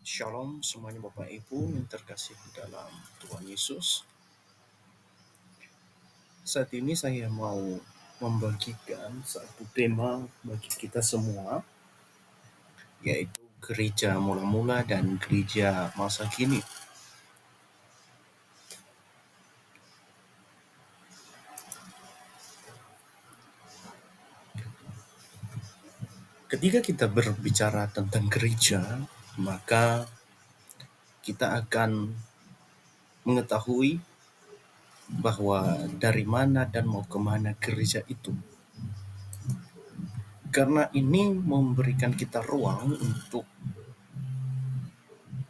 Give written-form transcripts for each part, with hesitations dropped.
Shalom semuanya Bapak Ibu yang terkasih di dalam Tuhan Yesus. Saat ini saya mau membagikan satu tema bagi kita semua, yaitu gereja mula-mula dan gereja masa kini. Ketika kita berbicara tentang gereja, maka kita akan mengetahui bahwa dari mana dan mau kemana gereja itu. Karena ini memberikan kita ruang untuk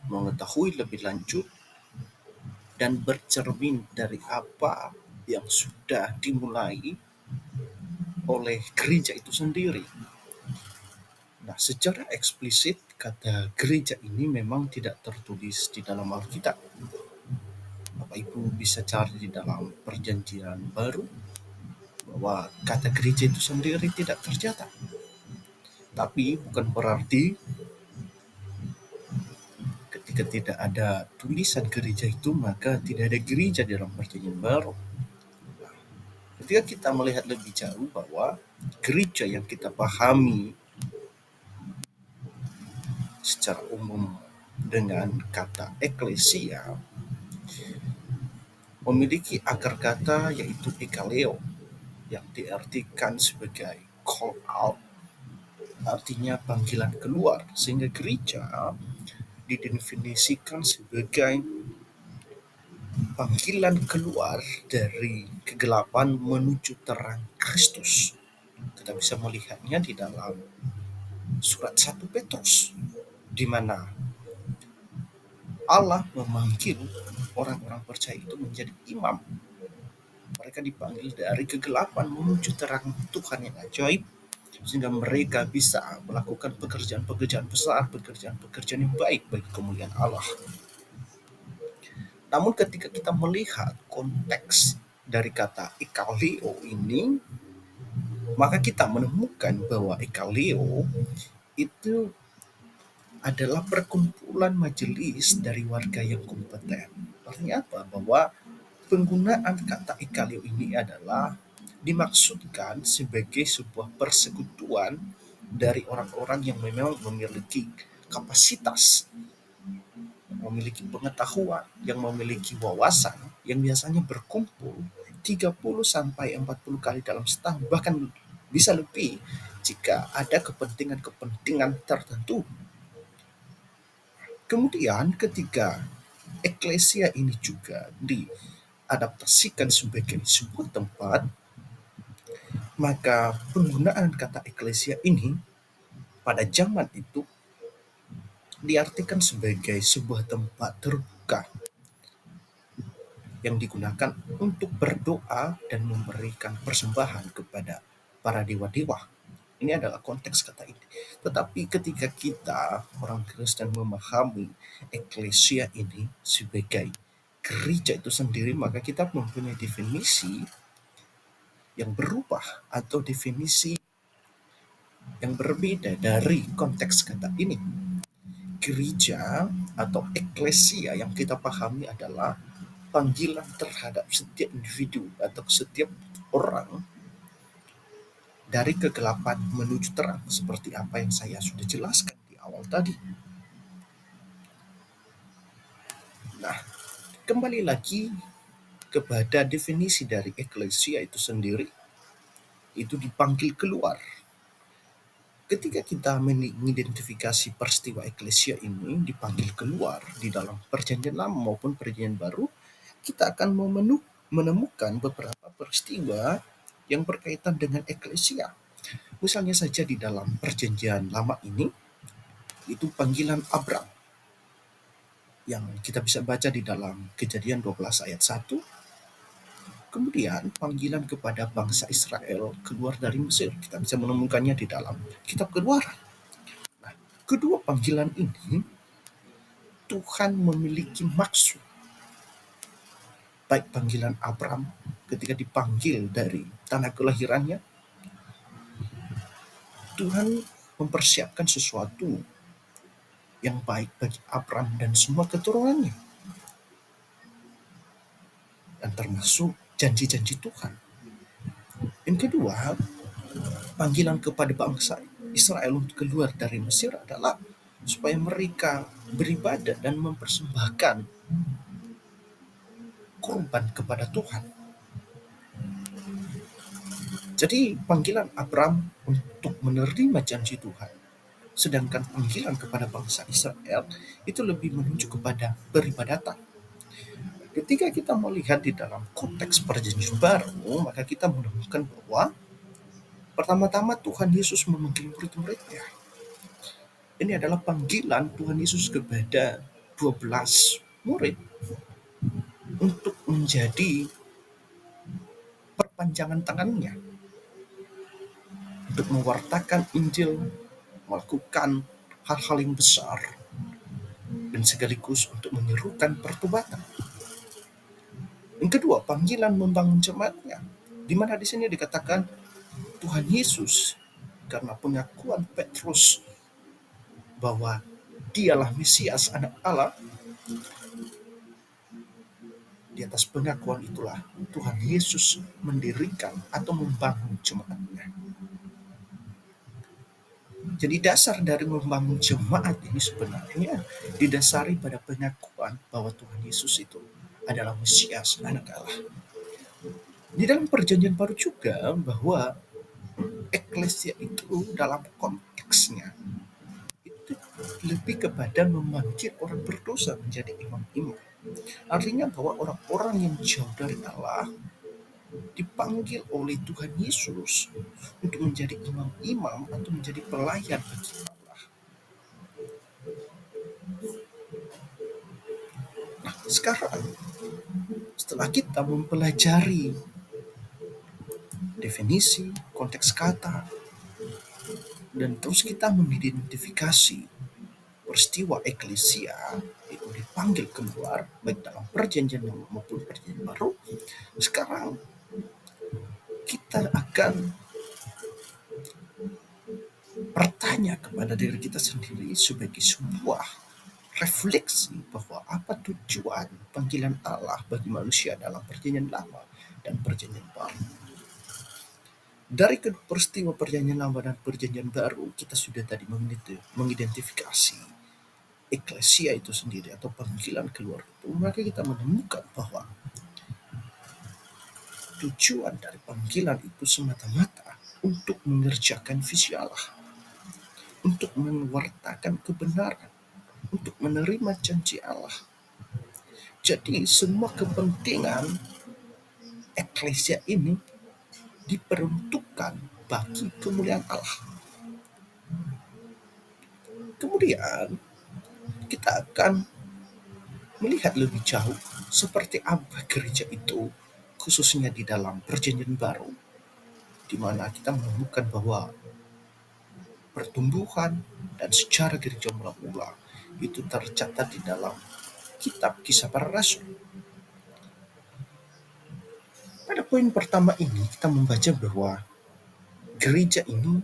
mengetahui lebih lanjut dan bercermin dari apa yang sudah dimulai oleh gereja itu sendiri. Nah, secara eksplisit kata gereja ini memang tidak tertulis di dalam Alkitab. Bapak Ibu bisa cari di dalam Perjanjian Baru bahwa kata gereja itu sendiri tidak tercatat. Tapi bukan berarti ketika tidak ada tulisan gereja itu maka tidak ada gereja di dalam Perjanjian Baru. Ketika kita melihat lebih jauh bahwa gereja yang kita pahami secara umum dengan kata eklesia memiliki akar kata yaitu ekaleo yang diartikan sebagai call out, artinya panggilan keluar, sehingga gereja didefinisikan sebagai panggilan keluar dari kegelapan menuju terang Kristus. Kita bisa melihatnya di dalam surat 1 Petrus, di mana Allah memanggil orang-orang percaya itu menjadi imam. Mereka dipanggil dari kegelapan menuju terang Tuhan yang ajaib, sehingga mereka bisa melakukan pekerjaan-pekerjaan besar, pekerjaan-pekerjaan yang baik bagi kemuliaan Allah. Namun ketika kita melihat konteks dari kata ekaleo ini, maka kita menemukan bahwa ekaleo itu adalah perkumpulan majelis dari warga yang kompeten. Artinya apa? Bahwa penggunaan kata ekaleo ini adalah dimaksudkan sebagai sebuah persekutuan dari orang-orang yang memang memiliki kapasitas, memiliki pengetahuan, yang memiliki wawasan, yang biasanya berkumpul 30 sampai 40 kali dalam setahun, bahkan bisa lebih jika ada kepentingan-kepentingan tertentu. Kemudian ketika eklesia ini juga diadaptasikan sebagai sebuah tempat, maka penggunaan kata eklesia ini pada zaman itu diartikan sebagai sebuah tempat terbuka yang digunakan untuk berdoa dan memberikan persembahan kepada para dewa-dewa. Ini adalah konteks kata ini. Tetapi ketika kita orang Kristen memahami eklesia ini sebagai gereja itu sendiri, maka kita mempunyai definisi yang berubah atau definisi yang berbeda dari konteks kata ini. Gereja atau eklesia yang kita pahami adalah panggilan terhadap setiap individu atau setiap orang dari kegelapan menuju terang, seperti apa yang saya sudah jelaskan di awal tadi. Nah, kembali lagi kepada definisi dari eklesia itu sendiri, itu dipanggil keluar. Ketika kita mengidentifikasi peristiwa eklesia ini dipanggil keluar di dalam Perjanjian Lama maupun Perjanjian Baru, kita akan menemukan beberapa peristiwa yang berkaitan dengan eklesia. Misalnya saja di dalam Perjanjian Lama ini, itu panggilan Abram yang kita bisa baca di dalam Kejadian 12 ayat 1. Kemudian panggilan kepada bangsa Israel keluar dari Mesir, kita bisa menemukannya di dalam kitab Keluaran. Nah, kedua panggilan ini Tuhan memiliki maksud. Baik panggilan Abram ketika dipanggil dari tanah kelahirannya, Tuhan mempersiapkan sesuatu yang baik bagi Abram dan semua keturunannya, dan termasuk janji-janji Tuhan. Yang kedua, panggilan kepada bangsa Israel untuk keluar dari Mesir adalah supaya mereka beribadah dan mempersembahkan korban kepada Tuhan. Jadi panggilan Abram untuk menerima janji Tuhan, sedangkan panggilan kepada bangsa Israel itu lebih menunjuk kepada peribadatan. Ketika kita melihat di dalam konteks perjanjian baru, maka kita menemukan bahwa pertama-tama Tuhan Yesus memanggil murid-muridnya. Ini adalah panggilan Tuhan Yesus kepada 12 murid untuk menjadi perpanjangan tangannya, untuk mewartakan Injil, melakukan hal-hal yang besar, dan sekaligus untuk menyerukan pertobatan. Yang kedua, panggilan membangun jemaatnya, di mana di sini dikatakan Tuhan Yesus karena pengakuan Petrus bahwa dialah Mesias anak Allah. Di atas pengakuan itulah Tuhan Yesus mendirikan atau membangun jemaatnya. Jadi dasar dari membangun jemaat ini sebenarnya didasari pada pengakuan bahwa Tuhan Yesus itu adalah Mesias anak Allah. Di dalam perjanjian baru juga bahwa eklesia itu dalam konteksnya itu lebih kepada memanggil orang berdosa menjadi imam-imam. Artinya bahwa orang-orang yang jauh dari Allah dipanggil oleh Tuhan Yesus untuk menjadi imam-imam atau menjadi pelayan bagi Allah. Nah, sekarang setelah kita mempelajari definisi, konteks kata, dan terus kita mengidentifikasi peristiwa eklesia itu dipanggil keluar baik dalam perjanjian lama maupun perjanjian baru, sekarang kita akan bertanya kepada diri kita sendiri sebagai sebuah refleksi bahwa apa tujuan panggilan Allah bagi manusia dalam perjanjian lama dan perjanjian baru. Dari kedua peristiwa perjanjian lama dan perjanjian baru, kita sudah tadi mengidentifikasi eklesia itu sendiri atau panggilan keluar itu, maka kita menemukan bahwa tujuan dari panggilan itu semata-mata untuk mengerjakan visi Allah, untuk mewartakan kebenaran, untuk menerima janji Allah. Jadi semua kepentingan eklesia ini diperuntukkan bagi kemuliaan Allah. Kemudian kita akan melihat lebih jauh seperti apa gereja itu, khususnya di dalam perjanjian baru, di mana kita menemukan bahwa pertumbuhan dan sejarah gereja mula-mula itu tercatat di dalam kitab Kisah Para Rasul. Pada poin pertama ini kita membaca bahwa gereja ini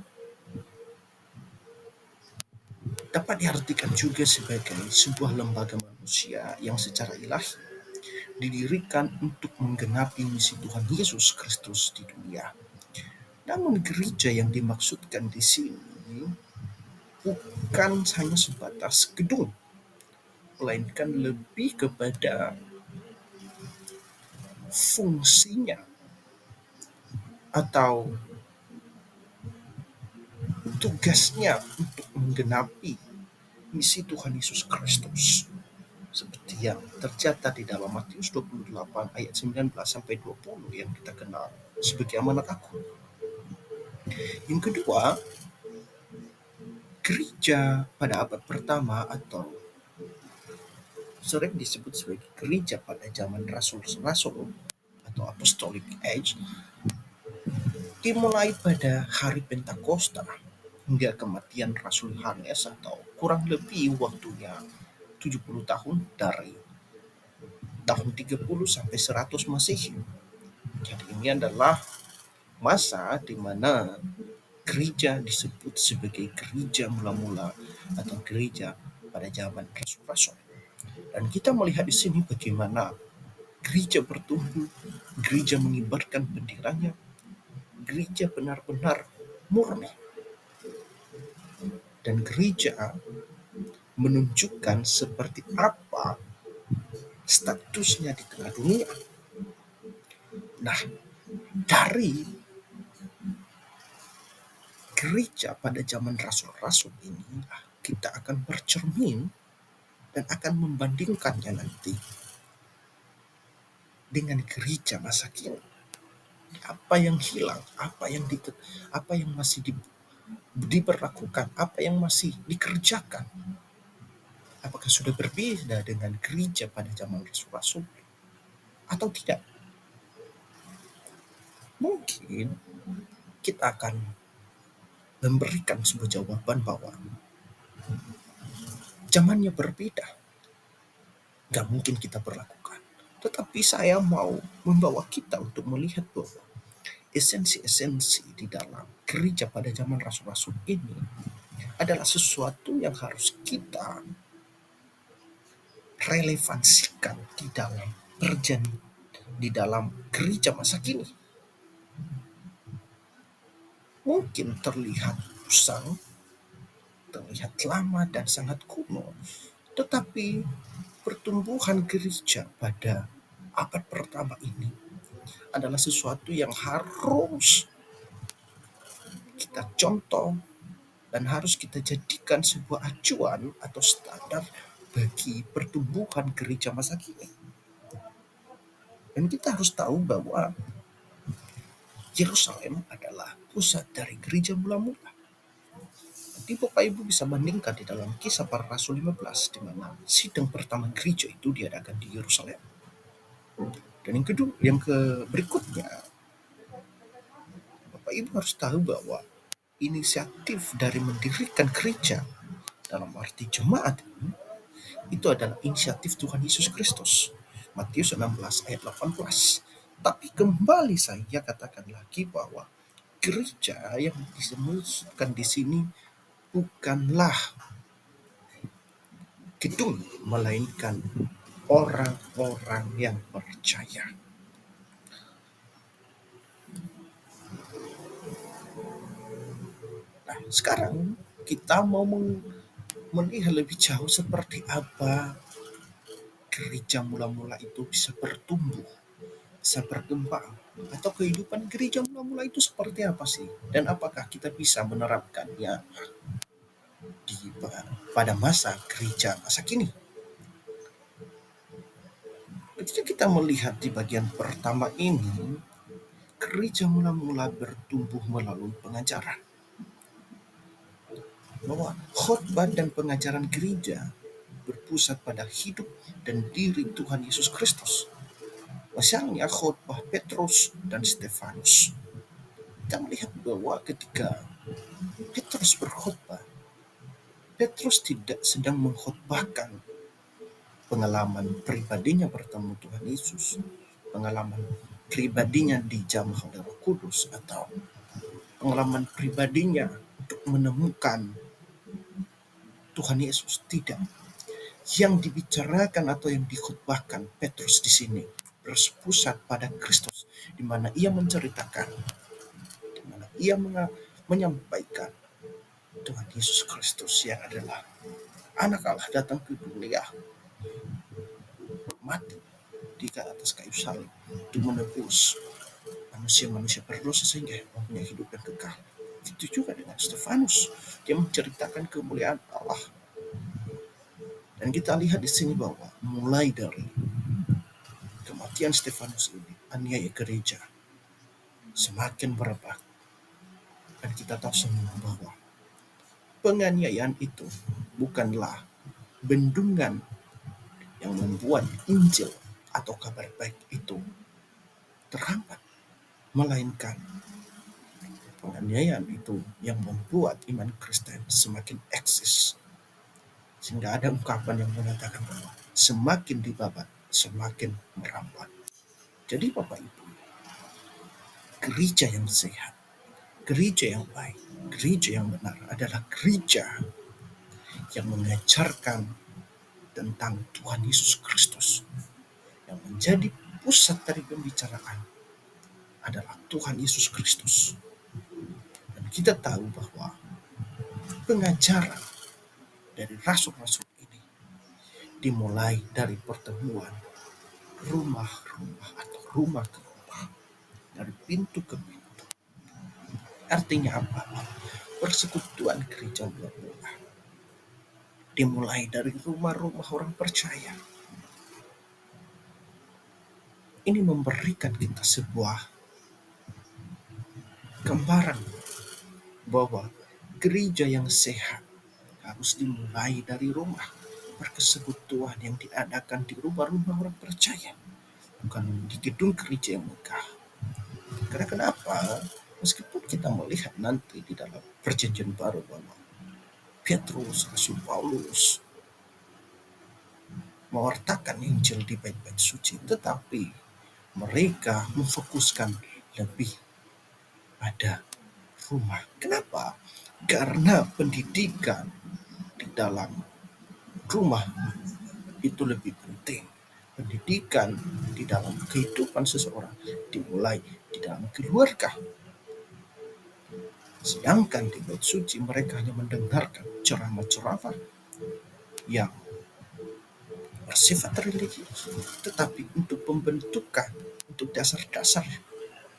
dapat diartikan juga sebagai sebuah lembaga manusia yang secara ilahi didirikan untuk menggenapi misi Tuhan Yesus Kristus di dunia. Namun gereja yang dimaksudkan di sini bukan hanya sebatas gedung, melainkan lebih kepada fungsinya atau tugasnya untuk menggenapi misi Tuhan Yesus Kristus. Seperti yang tercatat di dalam Matius 28 ayat 19 sampai 20 yang kita kenal sebagai amanat aku. Yang kedua, gereja pada abad pertama atau sering disebut sebagai gereja pada zaman rasul-rasul atau apostolic age dimulai pada hari Pentakosta hingga kematian Rasul Yohanes atau kurang lebih waktunya 70 tahun dari tahun 30 sampai 100 Masehi. Jadi ini adalah masa di mana gereja disebut sebagai gereja mula-mula atau gereja pada zaman rasul-rasul. Dan kita melihat di sini bagaimana gereja bertumbuh, gereja mengibarkan benderanya, gereja benar-benar murni, dan gereja menunjukkan seperti apa statusnya di tengah dunia. Nah, dari gereja pada zaman rasul-rasul ini, kita akan bercermin dan akan membandingkannya nanti dengan gereja masa kini. Apa yang hilang, apa yang masih diberlakukan, apa yang masih dikerjakan. Apakah sudah berbeda dengan gereja pada zaman rasul-rasul atau tidak? Mungkin kita akan memberikan sebuah jawaban bahwa zamannya berbeda, nggak mungkin kita berlakukan. Tetapi saya mau membawa kita untuk melihat bahwa esensi-esensi di dalam gereja pada zaman rasul-rasul ini adalah sesuatu yang harus kita relevansikan di dalam di dalam gereja masa kini. Mungkin terlihat usang, terlihat lama dan sangat kuno, tetapi pertumbuhan gereja pada abad pertama ini adalah sesuatu yang harus kita contoh dan harus kita jadikan sebuah acuan atau standar bagi pertumbuhan gereja masa kini. Dan kita harus tahu bahwa Yerusalem adalah pusat dari gereja mula-mula. Nanti Bapak Ibu bisa bandingkan di dalam Kisah Para Rasul 15, di mana sidang pertama gereja itu diadakan di Yerusalem. Dan yang kedua, berikutnya, Bapak Ibu harus tahu bahwa inisiatif dari mendirikan gereja dalam arti jemaat ini, itu adalah inisiatif Tuhan Yesus Kristus. Matius 16 ayat 18. Tapi kembali saya katakan lagi bahwa gereja yang disebutkan di sini bukanlah gedung, melainkan orang-orang yang percaya. Nah, sekarang kita mau melihat lebih jauh seperti apa gereja mula-mula itu bisa bertumbuh, bisa berkembang, atau kehidupan gereja mula-mula itu seperti apa sih? Dan apakah kita bisa menerapkannya di pada masa gereja masa kini? Ketika kita melihat di bagian pertama ini, gereja mula-mula bertumbuh melalui pengajaran. Bahwa khotbah dan pengajaran gereja berpusat pada hidup dan diri Tuhan Yesus Kristus. Misalnya khotbah Petrus dan Stefanus. Kita melihat bahwa ketika Petrus berkhotbah, Petrus tidak sedang mengkhotbahkan pengalaman pribadinya bertemu Tuhan Yesus, pengalaman pribadinya dijamah oleh Roh Kudus, atau pengalaman pribadinya untuk menemukan Tuhan Yesus. Tidak. Yang dibicarakan atau yang dikhotbahkan Petrus di sini berpusat pada Kristus, di mana ia menceritakan, di mana ia menyampaikan Tuhan Yesus Kristus yang adalah anak Allah datang ke dunia, mati di atas kayu salib untuk menebus manusia-manusia berdosa sehingga mempunyai hidup dan kekal. Itu juga dengan Stefanus, dia menceritakan kemuliaan Allah. Dan kita lihat di sini bahwa mulai dari kematian Stefanus ini, aniaya gereja semakin merebak. Dan kita tahu semua bahwa penganiayaan itu bukanlah bendungan yang membuat Injil atau kabar baik itu terhambat, melainkan penganiayaan itu yang membuat iman Kristen semakin eksis. Sehingga ada ungkapan yang mengatakan bahwa semakin dibabat, semakin merambat. Jadi Bapak Ibu, gereja yang sehat, gereja yang baik, gereja yang benar adalah gereja yang mengajarkan tentang Tuhan Yesus Kristus, yang menjadi pusat dari pembicaraan adalah Tuhan Yesus Kristus. Dan kita tahu bahwa pengajaran dari rasul-rasul ini dimulai dari pertemuan rumah-rumah atau rumah ke rumah, dari pintu ke pintu. Artinya apa? Persekutuan gereja mula-mula dimulai dari rumah-rumah orang percaya. Ini memberikan kita sebuah gambaran bahwa gereja yang sehat harus dimulai dari rumah. Persekutuan yang diadakan di rumah-rumah orang percaya, bukan di gedung gereja yang megah. Karena kenapa? Meskipun kita melihat nanti di dalam perjanjian baru bahwa Petrus, Rasul Paulus mewartakan Injil di bait-bait suci, tetapi mereka memfokuskan lebih pada rumah. Kenapa? Karena pendidikan di dalam rumah itu lebih penting. Pendidikan di dalam kehidupan seseorang dimulai di dalam keluarga. Sedangkan di bait suci mereka hanya mendengarkan ceramah-ceramah yang bersifat religius, tetapi untuk pembentukan, untuk dasar-dasar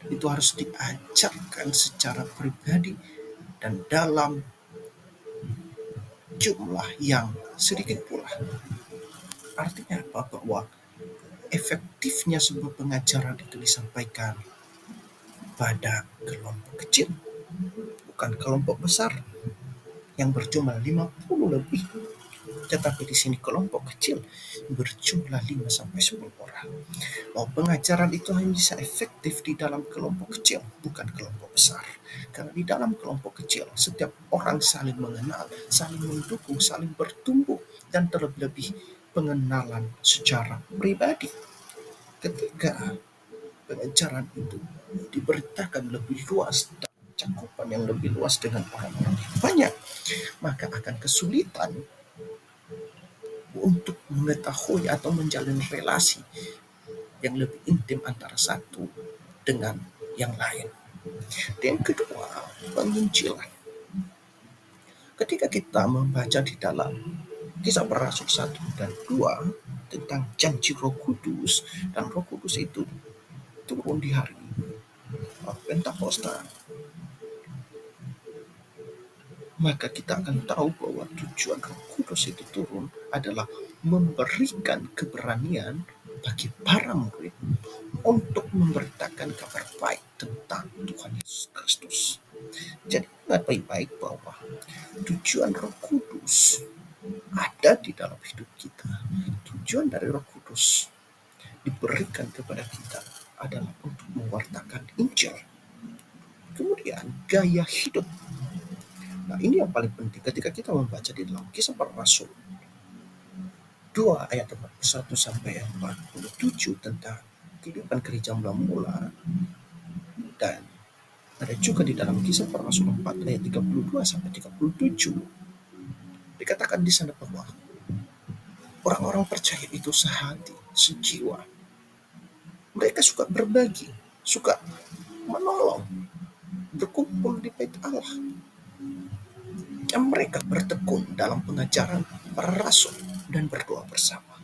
itu harus diajarkan secara pribadi dan dalam jumlah yang sedikit pula. Artinya apa? Bahwa efektifnya sebuah pengajaran itu disampaikan pada kelompok kecil, bukan kelompok besar yang berjumlah 50 lebih. Tetapi di sini kelompok kecil berjumlah 5 sampai 10 orang. Bahwa pengajaran itu hanya bisa efektif di dalam kelompok kecil, bukan kelompok besar. Karena di dalam kelompok kecil, setiap orang saling mengenal, saling mendukung, saling bertumbuh, dan terlebih pengenalan secara pribadi. Ketika pengajaran itu diberitakan lebih luas, dan cakupan yang lebih luas dengan orang-orang banyak, maka akan kesulitan untuk mengetahui atau menjalin relasi yang lebih intim antara satu dengan yang lain. Dan yang kedua, penginjilan. Ketika kita membaca di dalam Kisah Para Rasul 1 dan 2 tentang janji Roh Kudus, dan Roh Kudus itu turun di hari Pentakosta, maka kita akan tahu bahwa tujuan Roh Kudus itu turun adalah memberikan keberanian bagi para murid untuk memberitakan kabar baik tentang Tuhan Yesus Kristus. Jadi ingat baik-baik bahwa tujuan Roh Kudus ada di dalam hidup kita. Tujuan dari Roh Kudus diberikan kepada kita adalah untuk mewartakan Injil. Kemudian gaya hidup. Nah, ini yang paling penting ketika kita membaca di dalam Kisah Para Rasul 2 ayat 41 sampai 47 tentang kehidupan gereja mula-mula, dan ada juga di dalam Kisah Para Rasul 4 ayat 32 sampai 37. Dikatakan di sana bahwa orang-orang percaya itu sehati, sejiwa. Mereka suka berbagi, suka menolong, berkumpul di bait Allah. Dan mereka bertekun dalam pengajaran para rasul dan berdoa bersama.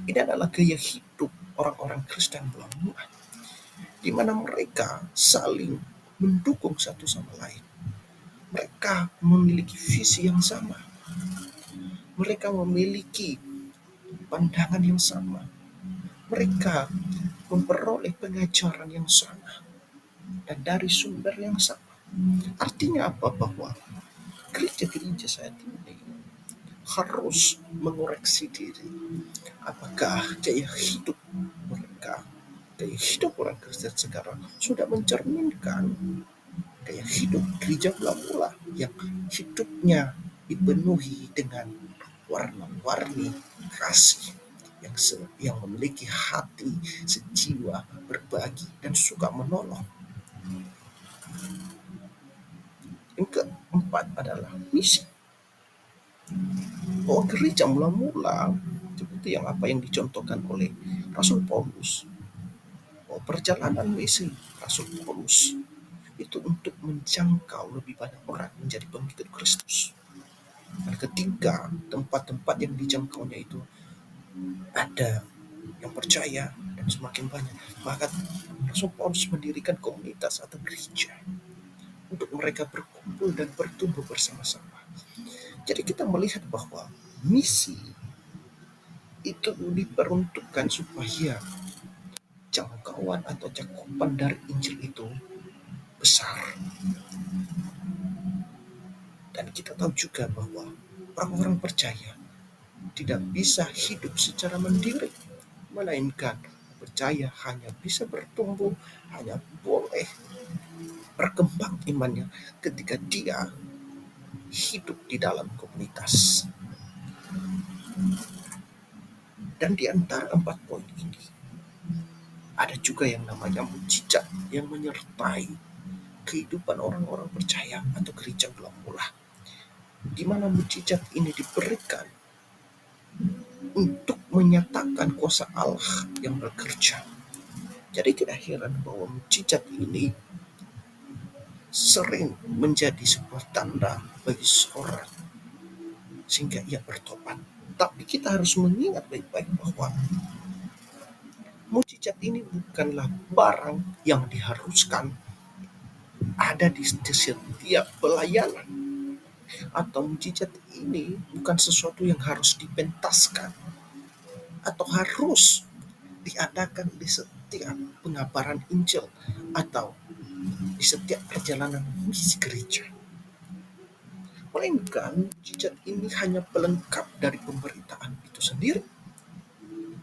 Ini adalah gaya hidup orang-orang Kristen mula-mula, di mana mereka saling mendukung satu sama lain. Mereka memiliki visi yang sama. Mereka memiliki pandangan yang sama. Mereka memperoleh pengajaran yang sama dan dari sumber yang sama. Artinya apa? Bahwa gereja-gereja saat ini harus mengoreksi diri. Apakah gaya hidup mereka, gaya hidup orang Kristen sekarang sudah mencerminkan gaya hidup gereja mula-mula yang hidupnya dipenuhi dengan warna-warni kasih, yang memiliki hati sejiwa, berbagi, dan suka menolong. Yang keempat adalah misi. Bahwa gereja mula-mula seperti yang dicontohkan oleh Rasul Paulus, bahwa perjalanan misi Rasul Paulus itu untuk menjangkau lebih banyak orang menjadi pengikut Kristus. Dan ketika tempat-tempat yang dijangkaunya itu ada yang percaya dan semakin banyak, maka Rasul Paulus mendirikan komunitas atau gereja untuk mereka berkumpul dan bertumbuh bersama-sama. Jadi kita melihat bahwa misi itu diperuntukkan supaya jangkauan atau cakupan dari Injil itu besar. Dan kita tahu juga bahwa orang-orang percaya tidak bisa hidup secara mandiri, melainkan percaya hanya bisa bertumbuh, hanya boleh berkembang imannya ketika dia hidup di dalam komunitas. Dan di antara 4 poin ini, ada juga yang namanya mujizat yang menyertai kehidupan orang-orang percaya atau gereja mula-mula, di mana mujizat ini diberikan untuk menyatakan kuasa Allah yang bekerja. Jadi tidak heran bahwa mujizat ini sering menjadi sebuah tanda bagi seorang sehingga ia bertobat. Tapi kita harus mengingat baik-baik bahwa mujizat ini bukanlah barang yang diharuskan ada di setiap pelayanan, atau mujizat ini bukan sesuatu yang harus dipentaskan atau harus diadakan di setiap pengabaran Injil atau di setiap perjalanan misi gereja. Melainkan mujizat ini hanya pelengkap dari pemberitaan itu sendiri.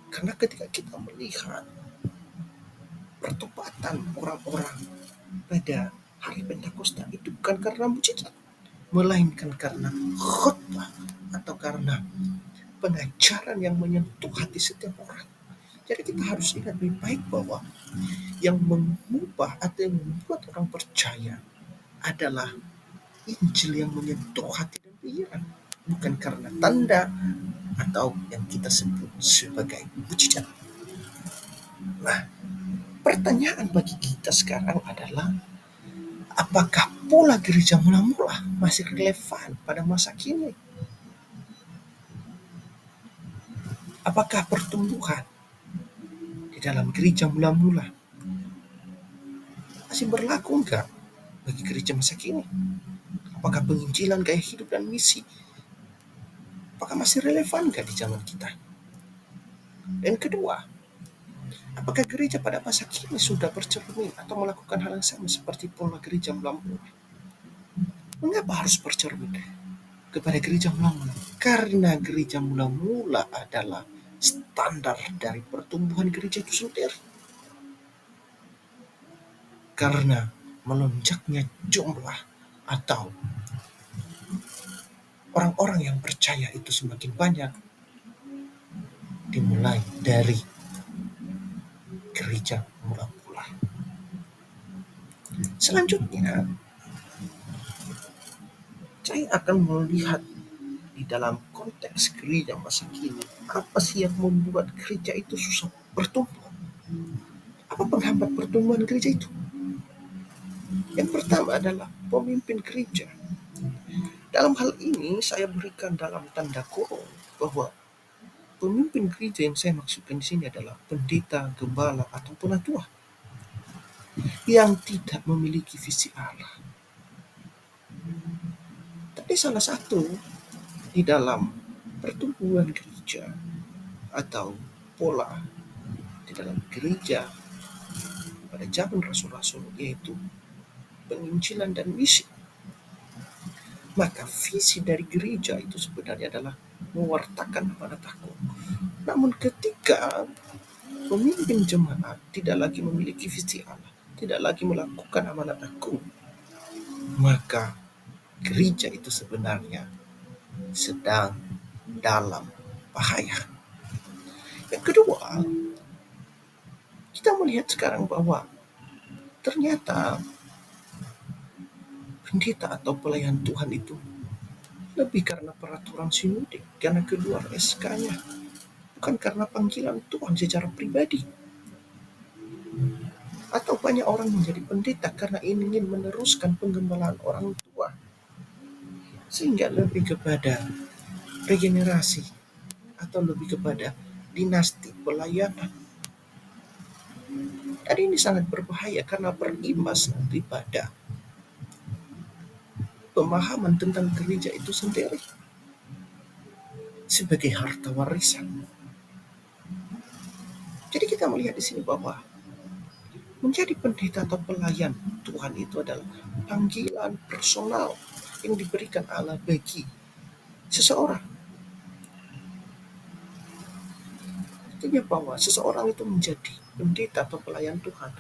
Karena ketika kita melihat pertobatan orang-orang pada hari Pentakosta itu bukan karena mujizat, melainkan karena khotbah atau karena pengajaran yang menyentuh hati setiap orang. Jadi kita harus ingat baik-baik bahwa yang mengubah atau yang membuat orang percaya adalah Injil yang menyentuh hati dan pikiran, bukan karena tanda atau yang kita sebut sebagai mujizat. Nah, pertanyaan bagi kita sekarang adalah, apakah pola gereja mula-mula masih relevan pada masa kini? Apakah pertumbuhan di dalam gereja mula-mula masih berlaku enggak bagi gereja masa kini? Apakah penginjilan, gaya hidup, dan misi apakah masih relevan enggak di zaman kita? Dan kedua, apakah gereja pada masa kini sudah bercermin atau melakukan hal yang sama seperti pola gereja mula-mula? Mengapa harus bercermin kepada gereja mula-mula? Karena gereja mula-mula adalah standar dari pertumbuhan gereja itu sendiri. Karena melonjaknya jumlah atau orang-orang yang percaya itu semakin banyak, dimulai dari gereja mula-mula. Selanjutnya, saya akan melihat di dalam konteks gereja masa kini, apa sih yang membuat gereja itu susah bertumbuh? Apa penghambat pertumbuhan gereja itu? Yang pertama adalah pemimpin gereja. Dalam hal ini saya berikan dalam tanda kurung bahwa pemimpin gereja yang saya maksudkan di sini adalah pendeta, gembala, atau penatua yang tidak memiliki visi Allah. Tapi salah satu di dalam pertumbuhan gereja atau pola di dalam gereja pada zaman rasul-rasul yaitu penginjilan dan misi. Maka visi dari gereja itu sebenarnya adalah mewartakan amanat agung. Namun ketika pemimpin jemaat tidak lagi memiliki visi Allah, tidak lagi melakukan amanat agung, maka gereja itu sebenarnya sedang dalam bahaya. Yang kedua, kita melihat sekarang bahwa ternyata pendeta atau pelayan Tuhan itu lebih karena peraturan sinode, karena keluar SK-nya, bukan karena panggilan Tuhan secara pribadi. Atau banyak orang menjadi pendeta karena ingin meneruskan penggembalaan orang tua, sehingga lebih kepada regenerasi atau lebih kepada dinasti pelayanan. Dan ini sangat berbahaya karena berimbas nanti pada pemahaman tentang gereja itu sendiri sebagai harta warisan. Jadi kita melihat di sini bahwa menjadi pendeta atau pelayan Tuhan itu adalah panggilan personal yang diberikan Allah bagi seseorang. Artinya bahwa seseorang itu menjadi pendeta atau pelayan Tuhan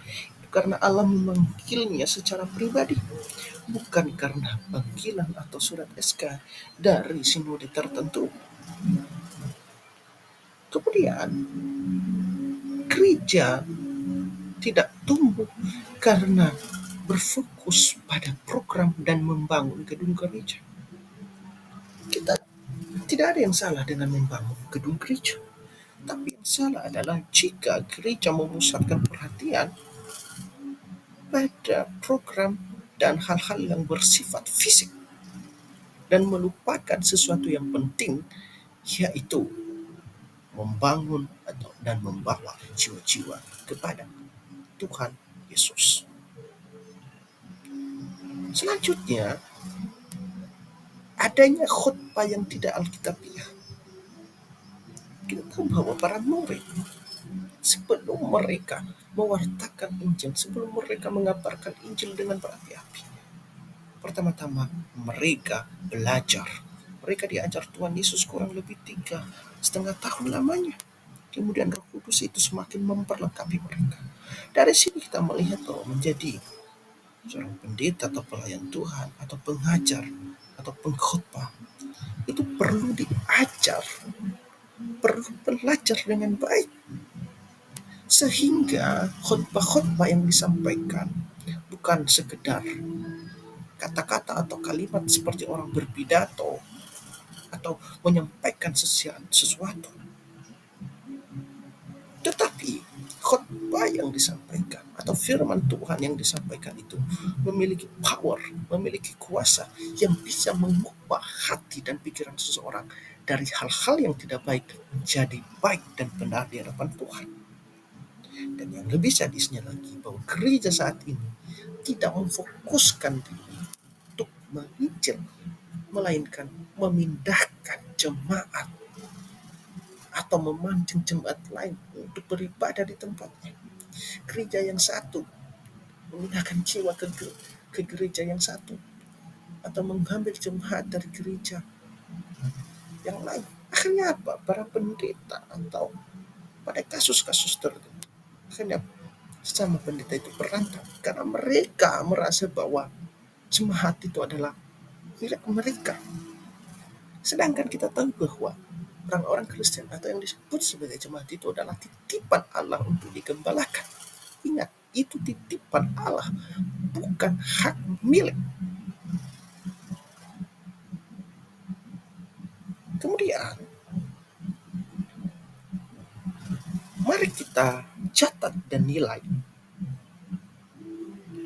karena Allah memanggilnya secara pribadi, bukan karena panggilan atau surat SK dari sinode tertentu. Kemudian gereja tidak tumbuh karena berfokus pada program dan membangun gedung gereja. Kita tidak ada yang salah dengan membangun gedung gereja, tapi yang salah adalah jika gereja memusatkan perhatian pada program dan hal-hal yang bersifat fisik dan melupakan sesuatu yang penting, yaitu membangun dan membawa jiwa-jiwa kepada Tuhan Yesus. Selanjutnya, adanya khotbah yang tidak alkitabiah. Kita tahu bahwa para murid sebelum mereka mewartakan Injil, sebelum mereka mengabarkan Injil dengan berapi-api, pertama-tama mereka belajar. Mereka diajar Tuhan Yesus kurang lebih 3,5 tahun lamanya. Kemudian Roh Kudus itu semakin memperlengkapi mereka. Dari sini kita melihat bahwa menjadi seorang pendeta atau pelayan Tuhan atau pengajar atau pengkhotbah itu perlu diajar, perlu belajar dengan baik, sehingga khotbah-khotbah yang disampaikan bukan sekedar kata-kata atau kalimat seperti orang berpidato atau menyampaikan sesuatu, tetapi khotbah yang disampaikan atau firman Tuhan yang disampaikan itu memiliki power, memiliki kuasa yang bisa mengubah hati dan pikiran seseorang dari hal-hal yang tidak baik menjadi baik dan benar di hadapan Tuhan. Dan yang lebih sadisnya lagi, bahwa gereja saat ini tidak memfokuskan diri untuk menginjil, melainkan memindahkan jemaat atau memancing jemaat lain untuk beribadah di tempatnya. Gereja yang satu memindahkan jiwa ke gereja yang satu, atau mengambil jemaat dari gereja yang lain. Akhirnya apa? Para pendeta atau pada kasus-kasus tertentu, akhirnya sesama pendeta itu berantem karena mereka merasa bahwa jemaat itu adalah milik mereka. Sedangkan kita tahu bahwa orang-orang Kristen atau yang disebut sebagai jemaat itu adalah titipan Allah untuk digembalakan. Ingat, itu titipan Allah, bukan hak milik. Kemudian, mari kita catat dan nilai.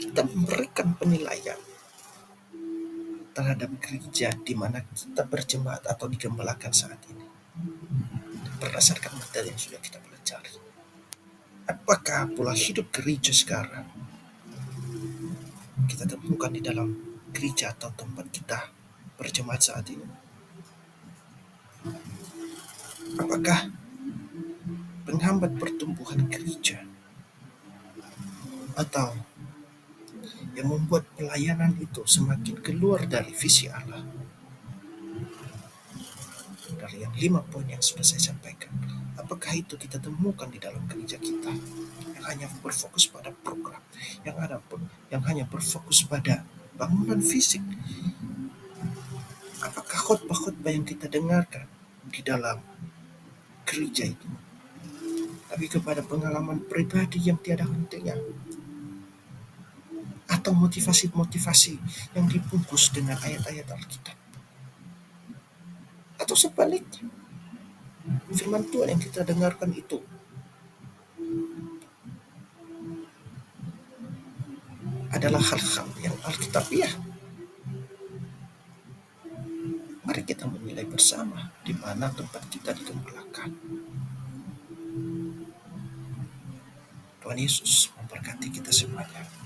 Kita memberikan penilaian terhadap gereja di mana kita berjemaat atau digembalakan saat ini berdasarkan materi yang sudah kita pelajari. Apakah pola hidup gereja sekarang kita temukan di dalam gereja atau tempat kita berjemaat saat ini? Apakah penghambat pertumbuhan gereja atau yang membuat pelayanan itu semakin keluar dari visi Allah? Dari yang 5 poin yang sudah saya sampaikan, apakah itu kita temukan di dalam gereja kita yang hanya berfokus pada program, yang hanya berfokus pada bangunan fisik? Apakah khotbah-khotbah yang kita dengarkan di dalam gereja itu tapi kepada pengalaman pribadi yang tiada hentinya, atau motivasi-motivasi yang dibungkus dengan ayat-ayat Alkitab? Atau sebaliknya, firman Tuhan yang kita dengarkan itu adalah hal-hal yang alkitabiah. Mari kita menilai bersama di mana tempat kita digembalakan. Tuhan Yesus memberkati kita semuanya.